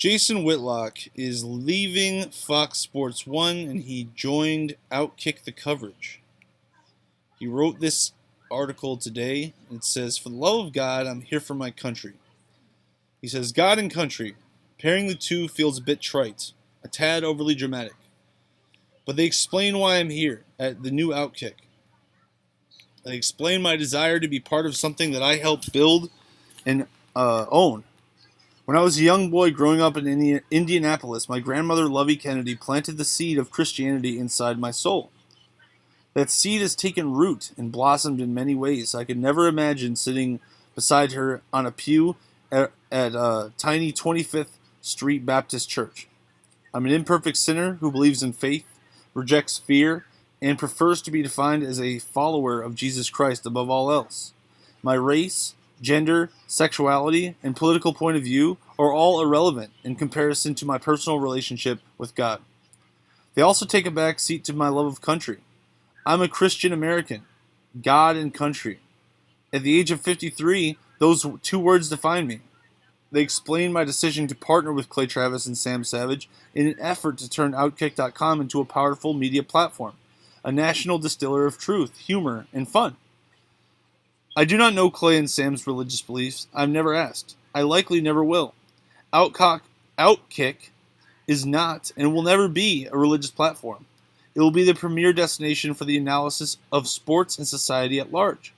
Jason Whitlock is leaving Fox Sports 1 and he joined Outkick the Coverage. He wrote this article today. It says, "For the love of God, I'm here for my country." He says, "God and country. Pairing the two feels a bit trite, a tad overly dramatic. But they explain why I'm here at the new Outkick. They explain my desire to be part of something that I helped build and own. When I was a young boy growing up in Indianapolis, my grandmother Lovey Kennedy planted the seed of Christianity inside my soul. That seed has taken root and blossomed in many ways. I could never imagine sitting beside her on a pew at a tiny 25th Street Baptist Church. I'm an imperfect sinner who believes in faith, rejects fear, and prefers to be defined as a follower of Jesus Christ above all else. My race, gender, sexuality, and political point of view are all irrelevant in comparison to my personal relationship with God. They also take a back seat to my love of country. I'm a Christian American. God and country. At the age of 53, those two words define me. They explain my decision to partner with Clay Travis and Sam Savage in an effort to turn Outkick.com into a powerful media platform, a national distiller of truth, humor, and fun. I do not know Clay and Sam's religious beliefs. I've never asked. I likely never will. Outkick is not and will never be a religious platform. It will be the premier destination for the analysis of sports and society at large.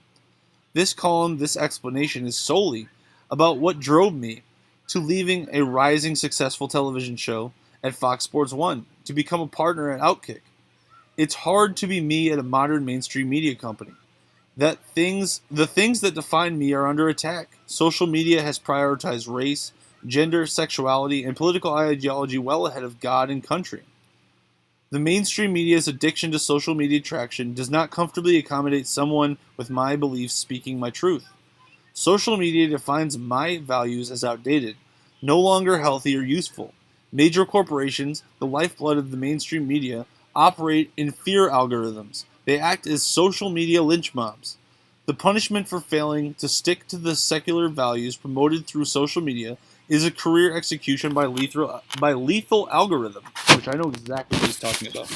This column, this explanation, is solely about what drove me to leaving a rising successful television show at Fox Sports 1 to become a partner at Outkick. It's hard to be me at a modern mainstream media company. The things that define me are under attack. Social media has prioritized race, gender, sexuality, and political ideology well ahead of God and country. The mainstream media's addiction to social media traction does not comfortably accommodate someone with my beliefs speaking my truth. Social media defines my values as outdated, no longer healthy or useful. Major corporations, the lifeblood of the mainstream media, operate in fear algorithms. They act as social media lynch mobs. The punishment for failing to stick to the secular values promoted through social media is a career execution by lethal algorithm, which I know exactly what he's talking about.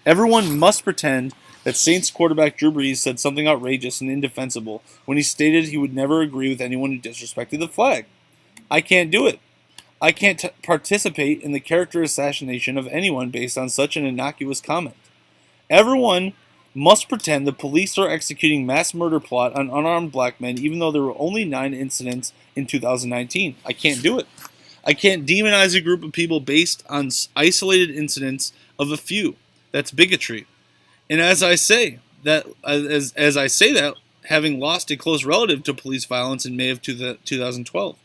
Everyone must pretend that Saints quarterback Drew Brees said something outrageous and indefensible when he stated he would never agree with anyone who disrespected the flag. I can't do it. I can't participate in the character assassination of anyone based on such an innocuous comment. Everyone must pretend the police are executing mass murder plot on unarmed black men even though there were only 9 incidents in 2019. I can't do it. I can't demonize a group of people based on isolated incidents of a few. That's bigotry. And as I say that, having lost a close relative to police violence in May of 2012,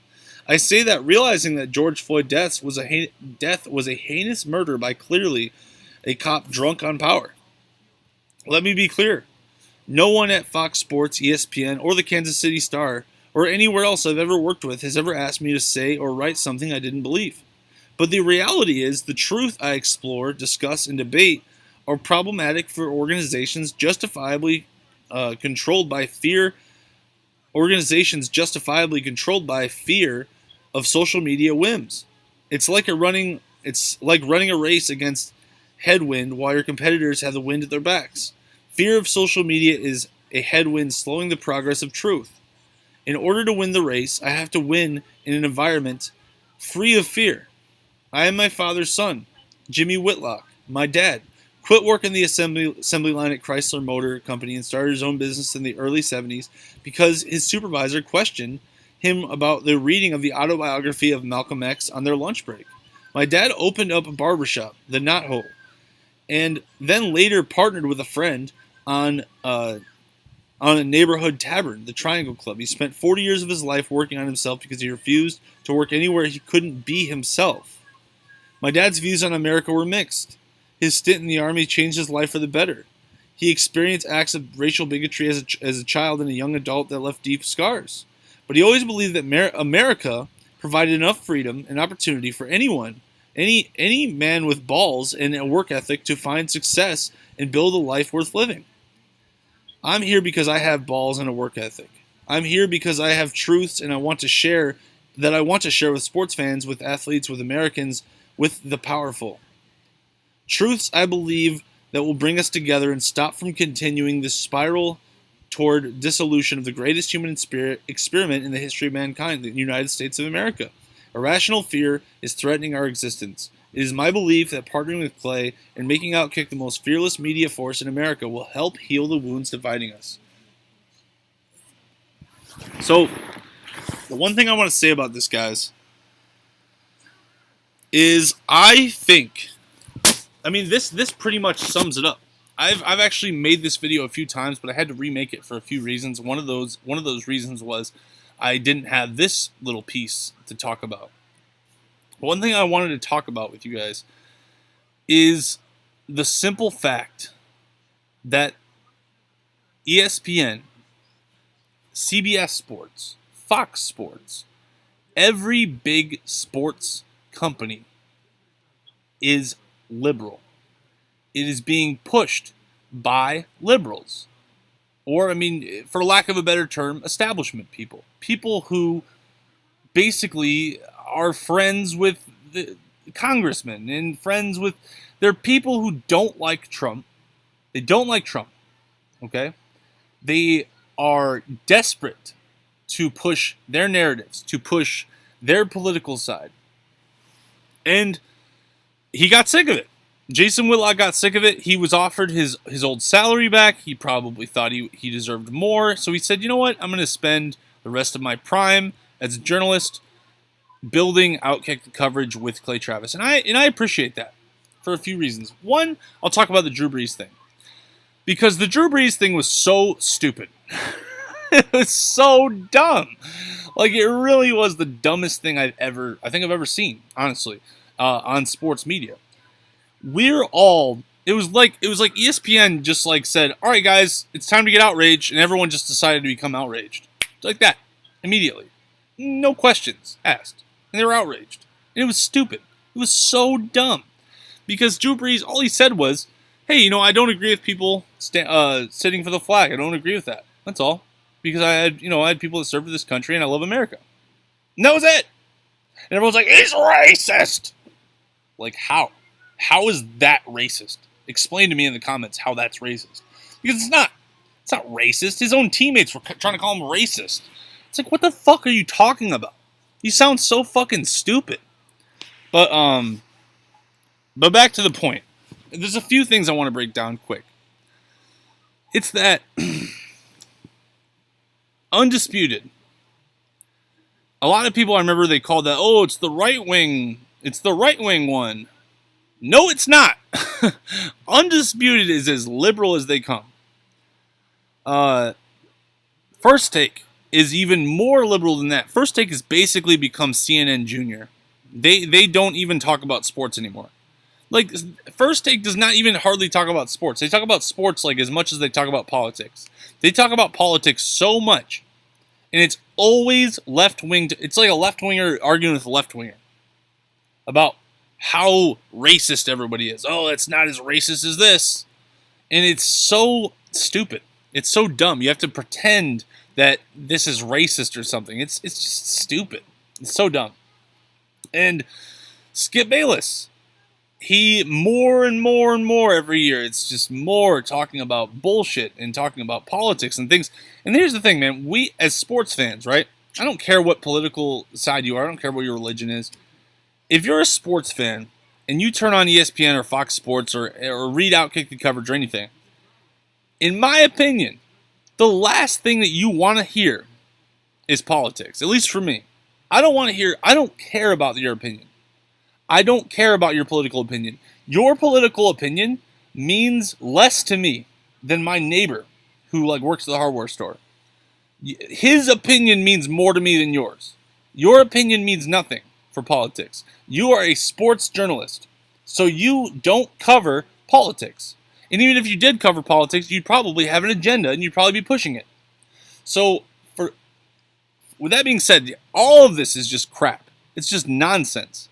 I say that realizing that George Floyd's death was a heinous murder by clearly a cop drunk on power. Let me be clear. No one at Fox Sports, ESPN, or the Kansas City Star, or anywhere else I've ever worked with has ever asked me to say or write something I didn't believe. But the reality is the truth I explore, discuss, and debate are problematic for organizations justifiably controlled by fear of social media whims. It's like running a race against headwind while your competitors have the wind at their backs. Fear of social media is a headwind slowing the progress of truth. In order to win the race, I have to win in an environment free of fear. I am my father's son, Jimmy Whitlock, my dad. Quit working the assembly line at Chrysler Motor Company and started his own business in the early 70s because his supervisor questioned him about the reading of the autobiography of Malcolm X on their lunch break. My dad opened up a barbershop, the Knot Hole, and then later partnered with a friend on a neighborhood tavern, the Triangle Club. He spent 40 years of his life working on himself because he refused to work anywhere he couldn't be himself. My dad's views on America were mixed. His stint in the Army changed his life for the better. He experienced acts of racial bigotry as a child and a young adult that left deep scars. But he always believed that America provided enough freedom and opportunity for anyone, any man with balls and a work ethic to find success and build a life worth living. I'm here because I have balls and a work ethic. I'm here because I have truths and I want to share that I want to share with sports fans, with athletes, with Americans, with the powerful. Truths I believe that will bring us together and stop from continuing this spiral toward dissolution of the greatest human experiment in the history of mankind, the United States of America. Irrational fear is threatening our existence. It is my belief that partnering with Clay and making Outkick the most fearless media force in America will help heal the wounds dividing us. So, the one thing I want to say about this, guys, is I think, this pretty much sums it up. I've actually made this video a few times, but I had to remake it for a few reasons. One of those reasons was I didn't have this little piece to talk about. One thing I wanted to talk about with you guys is the simple fact that ESPN, CBS Sports, Fox Sports, every big sports company is liberal. It is being pushed by liberals. Or, for lack of a better term, establishment people. People who basically are friends with the congressmen and friends with... They're people who don't like Trump. They don't like Trump. Okay? They are desperate to push their narratives, to push their political side. And he got sick of it. Jason Whitlock got sick of it. He was offered his old salary back. He probably thought he deserved more. So he said, you know what? I'm going to spend the rest of my prime as a journalist building Outkick the Coverage with Clay Travis. And I appreciate that for a few reasons. One, I'll talk about the Drew Brees thing. Because the Drew Brees thing was so stupid. It was so dumb. Like, it really was the dumbest thing I've ever seen, honestly, on sports media. It was like ESPN just said, all right, guys, it's time to get outraged, and everyone just decided to become outraged. Like that, immediately. No questions asked. And they were outraged. And it was stupid. It was so dumb. Because Drew Brees, all he said was, hey, I don't agree with people sitting for the flag. I don't agree with that. That's all. Because I had people that served for this country, and I love America. And that was it. And everyone's like, he's racist. Like, how? How is that racist? Explain to me in the comments how that's racist. Because it's not. It's not racist. His own teammates were trying to call him racist. It's like, what the fuck are you talking about? You sound so fucking stupid. But back to the point. There's a few things I want to break down quick. It's that Undisputed. A lot of people, I remember, they called that, oh, it's the right wing. It's the right wing one. No, it's not. Undisputed is as liberal as they come. First Take is even more liberal than that. First Take has basically become CNN Junior. They don't even talk about sports anymore. Like, First Take does not even hardly talk about sports. They talk about sports like as much as they talk about politics. They talk about politics so much, and it's always left-wing. It's like a left-winger arguing with a left-winger about how racist everybody is. Oh, it's not as racist as this. And it's so stupid. It's so dumb. You have to pretend that this is racist or something. It's just stupid. It's so dumb. And Skip Bayless, he more and more and more every year, it's just more talking about bullshit and talking about politics and things. And here's the thing, man. We, as sports fans, right? I don't care what political side you are. I don't care what your religion is. If you're a sports fan and you turn on ESPN or Fox Sports or read Outkick the Coverage or anything, in my opinion, the last thing that you want to hear is politics. At least for me. I don't care about your opinion. I don't care about your political opinion. Your political opinion means less to me than my neighbor who works at the hardware store. His opinion means more to me than yours. Your opinion means nothing for politics. You are a sports journalist, so you don't cover politics. And even if you did cover politics, you'd probably have an agenda and you'd probably be pushing it. So, with that being said, all of this is just crap. It's just nonsense.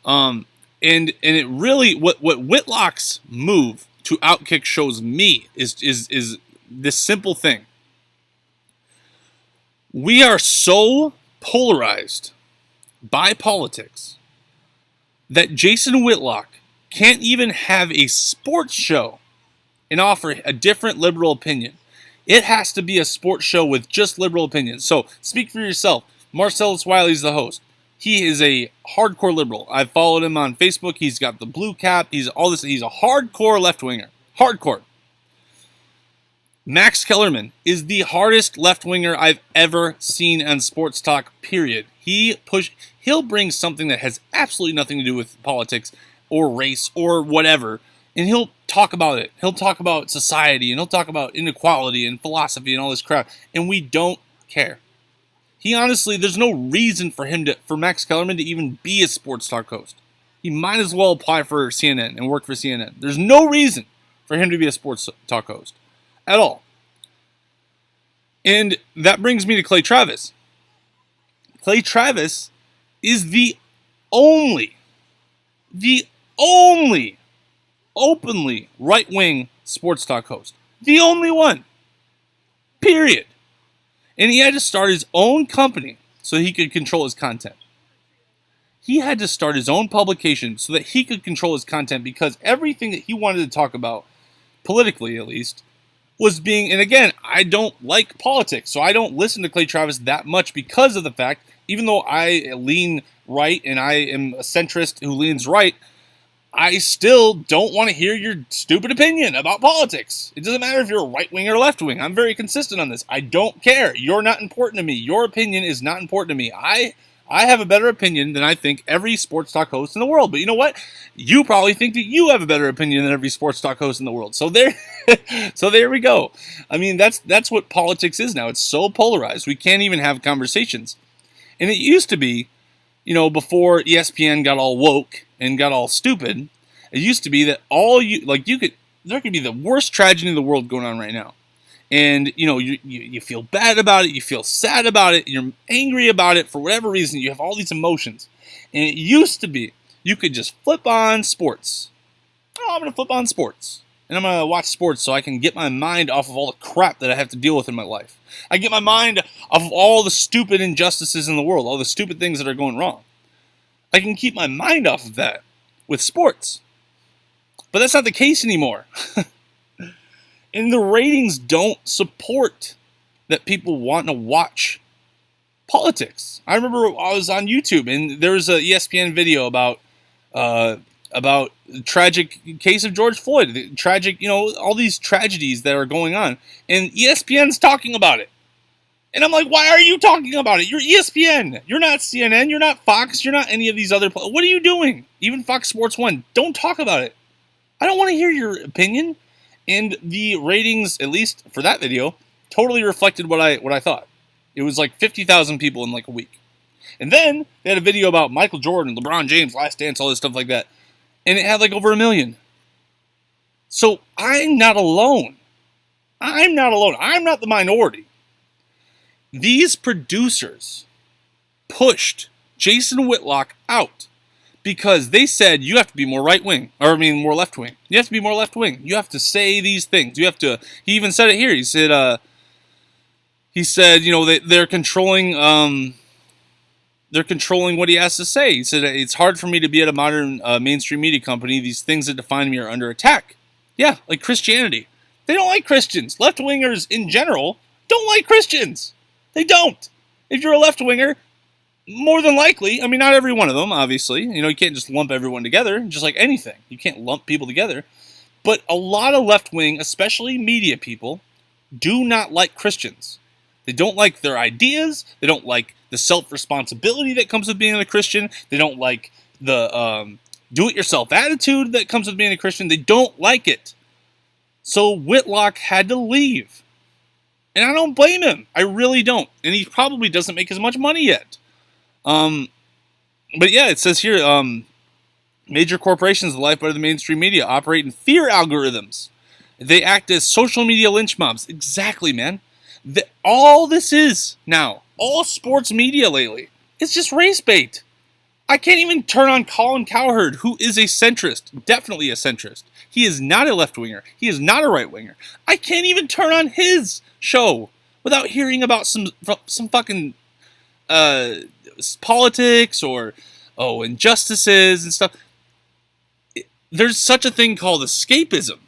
And it really, what Whitlock's move to Outkick shows me is this simple thing. We are so polarized by politics that Jason Whitlock can't even have a sports show and offer a different liberal opinion. It has to be a sports show with just liberal opinions. So speak for yourself. Marcellus Wiley's the host. He is a hardcore liberal. I've followed him on Facebook. He's got the blue cap. He's all this. He's a hardcore left-winger. Hardcore. Max Kellerman is the hardest left-winger I've ever seen on sports talk, period. He'll bring something that has absolutely nothing to do with politics or race or whatever, and he'll talk about it. He'll talk about society, and he'll talk about inequality and philosophy and all this crap, and we don't care. He honestly, there's no reason for Max Kellerman to even be a sports talk host. He might as well apply for CNN and work for CNN. There's no reason for him to be a sports talk host at all. And that brings me to Clay Travis. Clay Travis is the only openly right-wing sports talk host. The only one. Period. And he had to start his own company so he could control his content. He had to start his own publication so that he could control his content, because everything that he wanted to talk about, politically at least, was being, and again, I don't like politics, so I don't listen to Clay Travis that much because of the fact, even though I lean right and I am a centrist who leans right, I still don't want to hear your stupid opinion about politics. It doesn't matter if you're a right wing or left wing. I'm very consistent on this. I don't care. You're not important to me. Your opinion is not important to me. I have a better opinion than I think every sports talk host in the world. But you know what? You probably think that you have a better opinion than every sports talk host in the world. So there we go. I mean, that's what politics is now. It's so polarized. We can't even have conversations. And it used to be, before ESPN got all woke and got all stupid, it used to be that there could be the worst tragedy in the world going on right now. And, you feel bad about it, you feel sad about it, you're angry about it for whatever reason, you have all these emotions. And it used to be, you could just flip on sports. Oh, I'm going to flip on sports. And I'm going to watch sports so I can get my mind off of all the crap that I have to deal with in my life. I get my mind off of all the stupid injustices in the world, all the stupid things that are going wrong. I can keep my mind off of that with sports. But that's not the case anymore. And the ratings don't support that people want to watch politics. I remember I was on YouTube and there was a ESPN video about the tragic case of George Floyd, the tragic, all these tragedies that are going on, and ESPN's talking about it. And I'm like, why are you talking about it? You're ESPN. You're not CNN. You're not Fox. You're not any of these other. What are you doing? Even Fox Sports 1. Don't talk about it. I don't want to hear your opinion. And the ratings, at least for that video, totally reflected what I thought. It was like 50,000 people in like a week. And then they had a video about Michael Jordan, LeBron James, Last Dance, all this stuff like that. And it had like over 1 million. So I'm not alone. I'm not alone. I'm not the minority. These producers pushed Jason Whitlock out because they said you have to be more right-wing, more left-wing. You have to be more left-wing. You have to say these things. You have to. He even said it here. He said, they're controlling what he has to say. He said, it's hard for me to be at a modern mainstream media company. These things that define me are under attack. Yeah, like Christianity. They don't like Christians. Left-wingers in general don't like Christians. They don't. If you're a left-winger, more than likely, not every one of them, obviously. You can't just lump everyone together, just like anything. You can't lump people together. But a lot of left-wing, especially media people, do not like Christians. They don't like their ideas. They don't like the self-responsibility that comes with being a Christian. They don't like the do-it-yourself attitude that comes with being a Christian. They don't like it. So Whitlock had to leave. And I don't blame him. I really don't. And he probably doesn't make as much money yet. But yeah, it says here, major corporations, the lifeblood of the mainstream media, operate in fear algorithms. They act as social media lynch mobs. Exactly, man. All this is now, all sports media lately, it's just race bait. I can't even turn on Colin Cowherd, who is a centrist, definitely a centrist. He is not a left-winger. He is not a right-winger. I can't even turn on his show without hearing about some fucking politics or injustices and stuff. There's such a thing called escapism.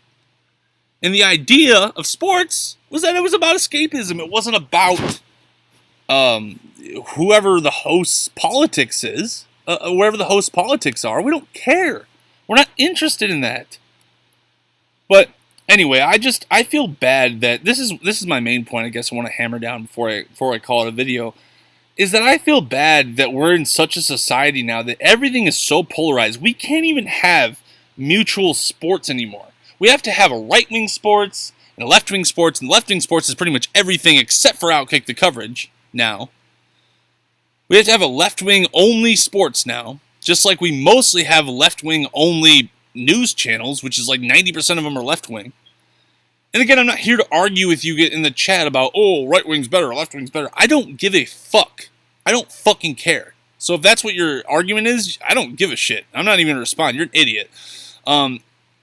And the idea of sports was that it was about escapism. It wasn't about whoever the host's politics is, wherever the host's politics are. We don't care. We're not interested in that. But anyway, I feel bad that this is my main point. I guess I want to hammer down before I call it a video. Is that I feel bad that we're in such a society now that everything is so polarized. We can't even have mutual sports anymore. We have to have a right-wing sports and a left-wing sports, and left-wing sports is pretty much everything except for Outkick the Coverage now. We have to have a left-wing only sports now, just like we mostly have left-wing only news channels, which is like 90% of them are left-wing. And again, I'm not here to argue with you in the chat about, right-wing's better, left-wing's better. I don't give a fuck. I don't fucking care. So if that's what your argument is, I don't give a shit. I'm not even going to respond. You're an idiot.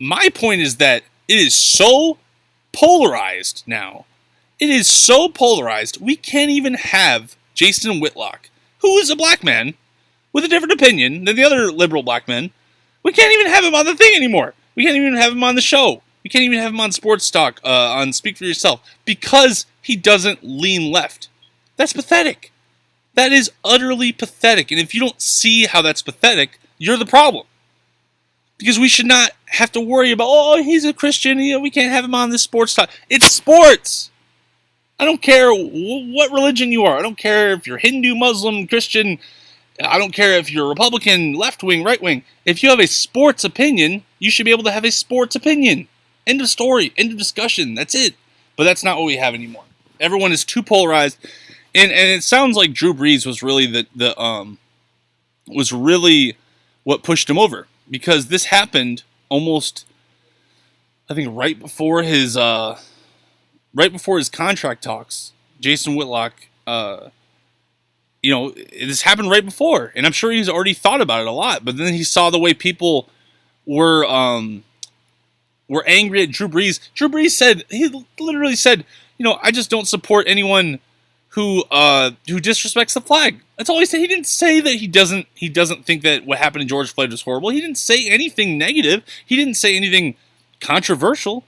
My point is that it is so polarized now. It is so polarized, we can't even have Jason Whitlock, who is a black man with a different opinion than the other liberal black men. We can't even have him on the thing anymore. We can't even have him on the show. We can't even have him on Sports Talk, on Speak for Yourself, because he doesn't lean left. That's pathetic. That is utterly pathetic. And if you don't see how that's pathetic, you're the problem. Because we should not have to worry about, he's a Christian, we can't have him on this sports talk. It's sports! I don't care what religion you are. I don't care if you're Hindu, Muslim, Christian. I don't care if you're Republican, left-wing, right-wing. If you have a sports opinion, you should be able to have a sports opinion. End of story. End of discussion. That's it. But that's not what we have anymore. Everyone is too polarized. And it sounds like Drew Brees was really was really what pushed him over. Because this happened almost, I think, right before his contract talks. Jason Whitlock, this happened right before, and I'm sure he's already thought about it a lot. But then he saw the way people were angry at Drew Brees. Drew Brees he literally said, I just don't support anyone who disrespects the flag. That's all he said. He didn't say that he doesn't think that what happened to George Floyd was horrible. He didn't say anything negative. He didn't say anything controversial.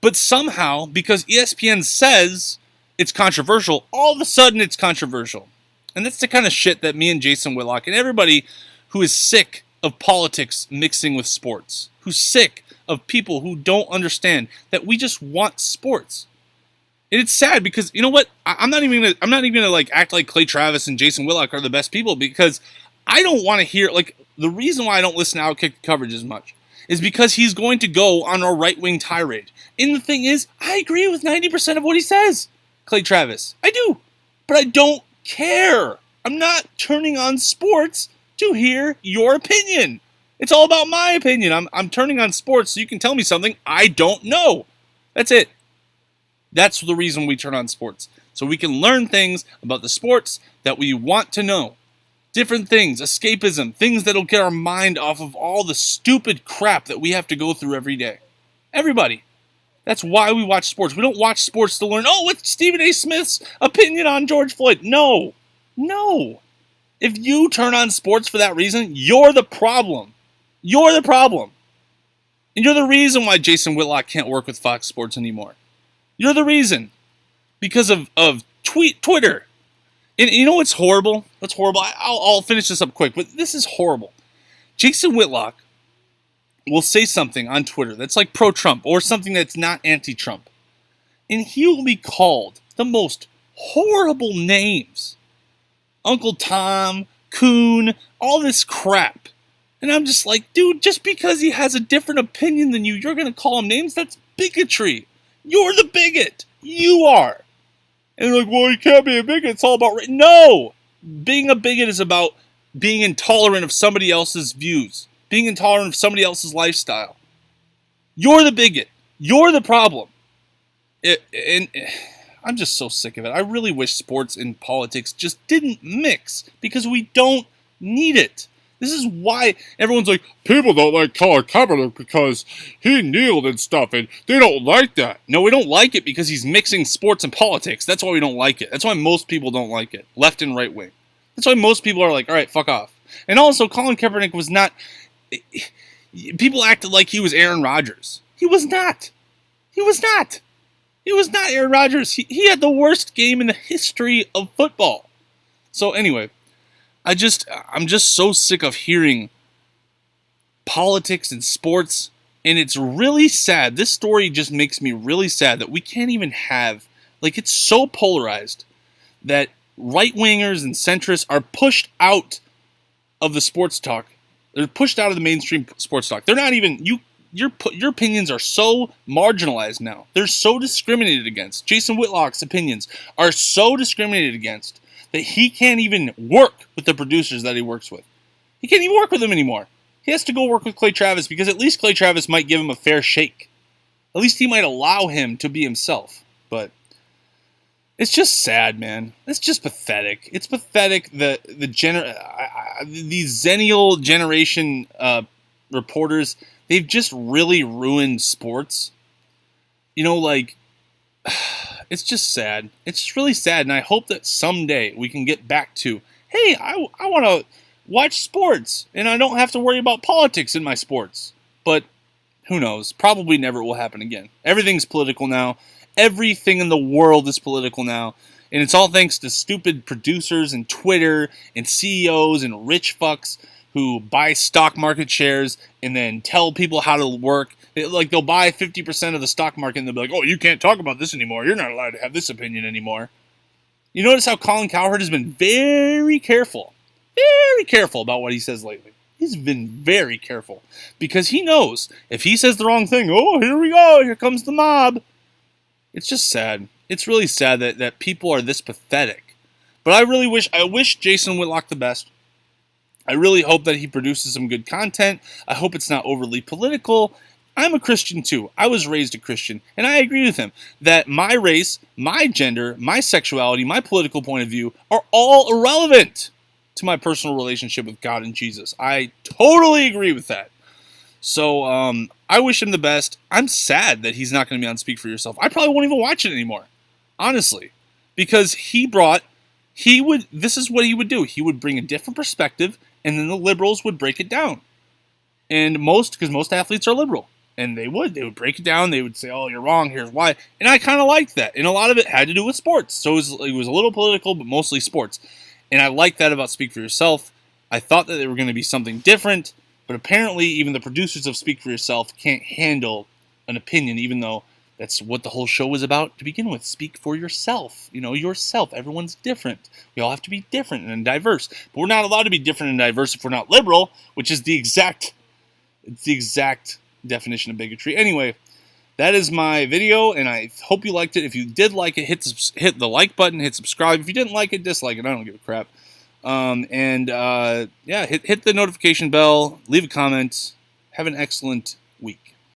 But somehow, because ESPN says it's controversial, all of a sudden it's controversial. And that's the kind of shit that me and Jason Whitlock and everybody who is sick of politics mixing with sports, who's sick of people who don't understand that we just want sports. And it's sad because, you know what? I'm not even gonna like act like Clay Travis and Jason Whitlock are the best people, because I don't want to hear, like, the reason why I don't listen to Outkick the Coverage as much is because he's going to go on a right-wing tirade. And the thing is, I agree with 90% of what he says, Clay Travis. I do. But I don't care. I'm not turning on sports to hear your opinion. It's all about my opinion. I'm turning on sports so you can tell me something I don't know. That's it. That's the reason we turn on sports. So we can learn things about the sports that we want to know. Different things, escapism, things that'll get our mind off of all the stupid crap that we have to go through every day. Everybody. That's why we watch sports. We don't watch sports to learn, what's Stephen A. Smith's opinion on George Floyd? No. No. If you turn on sports for that reason, you're the problem. You're the problem. And you're the reason why Jason Whitlock can't work with Fox Sports anymore. You're the reason. Because of Twitter. And you know what's horrible? What's horrible? I'll finish this up quick, but this is horrible. Jason Whitlock will say something on Twitter that's like pro-Trump or something that's not anti-Trump. And he will be called the most horrible names. Uncle Tom, Coon, all this crap. And I'm just like, dude, just because he has a different opinion than you, you're going to call him names? That's bigotry. You're the bigot. You are. And you're like, well, you can't be a bigot. It's all about... No! Being a bigot is about being intolerant of somebody else's views. Being intolerant of somebody else's lifestyle. You're the bigot. You're the problem. And I'm just so sick of it. I really wish sports and politics just didn't mix, because we don't need it. This is why everyone's like, people don't like Colin Kaepernick because he kneeled and stuff, and they don't like that. No, we don't like it because he's mixing sports and politics. That's why we don't like it. That's why most people don't like it, left and right wing. That's why most people are like, all right, fuck off. And also, Colin Kaepernick was not. People acted like he was Aaron Rodgers. He was not. He was not. He was not Aaron Rodgers. He had the worst game in the history of football. So anyway, I'm just so sick of hearing politics and sports, and it's really sad. This story just makes me really sad that we can't even have, like, it's so polarized that right-wingers and centrists are pushed out of the sports talk. They're pushed out of the mainstream sports talk. They're not even, your opinions are so marginalized now. They're so discriminated against. Jason Whitlock's opinions are so discriminated against that he can't even work with the producers that he works with. He can't even work with them anymore. He has to go work with Clay Travis because at least Clay Travis might give him a fair shake. At least he might allow him to be himself. But it's just sad, man. It's just pathetic. It's pathetic that these Zennial generation reporters, they've just really ruined sports. You know, like, it's just sad. It's just really sad, and I hope that someday we can get back to, hey, I want to watch sports, and I don't have to worry about politics in my sports. But who knows? Probably never will happen again. Everything's political now. Everything in the world is political now. And it's all thanks to stupid producers and Twitter and CEOs and rich fucks who buy stock market shares and then tell people how to work. Like, they'll buy 50% of the stock market and they'll be like, oh, you can't talk about this anymore. You're not allowed to have this opinion anymore. You notice how Colin Cowherd has been very careful about what he says lately. He's been very careful because he knows if he says the wrong thing, oh, here we go, here comes the mob. It's just sad. It's really sad that people are this pathetic. But I wish Jason Whitlock the best. I really hope that he produces some good content. I hope it's not overly political. I'm a Christian too. I was raised a Christian, and I agree with him that my race, my gender, my sexuality, my political point of view are all irrelevant to my personal relationship with God and Jesus. I totally agree with that. So I wish him the best. I'm sad that he's not going to be on Speak for Yourself. I probably won't even watch it anymore, honestly, because this is what he would do. He would bring a different perspective, and then the liberals would break it down. And because most athletes are liberal, and they would break it down. They would say, oh, you're wrong, here's why. And I kind of liked that. And a lot of it had to do with sports. So it was a little political, but mostly sports. And I liked that about Speak for Yourself. I thought that they were going to be something different. But apparently, even the producers of Speak for Yourself can't handle an opinion, even though that's what the whole show was about to begin with. Speak for yourself. You know, yourself. Everyone's different. We all have to be different and diverse. But we're not allowed to be different and diverse if we're not liberal, which is the exact definition of bigotry. Anyway, that is my video, and I hope you liked it. If you did like it, hit the like button, hit subscribe. If you didn't like it, dislike it. I don't give a crap. Hit the notification bell, leave a comment. Have an excellent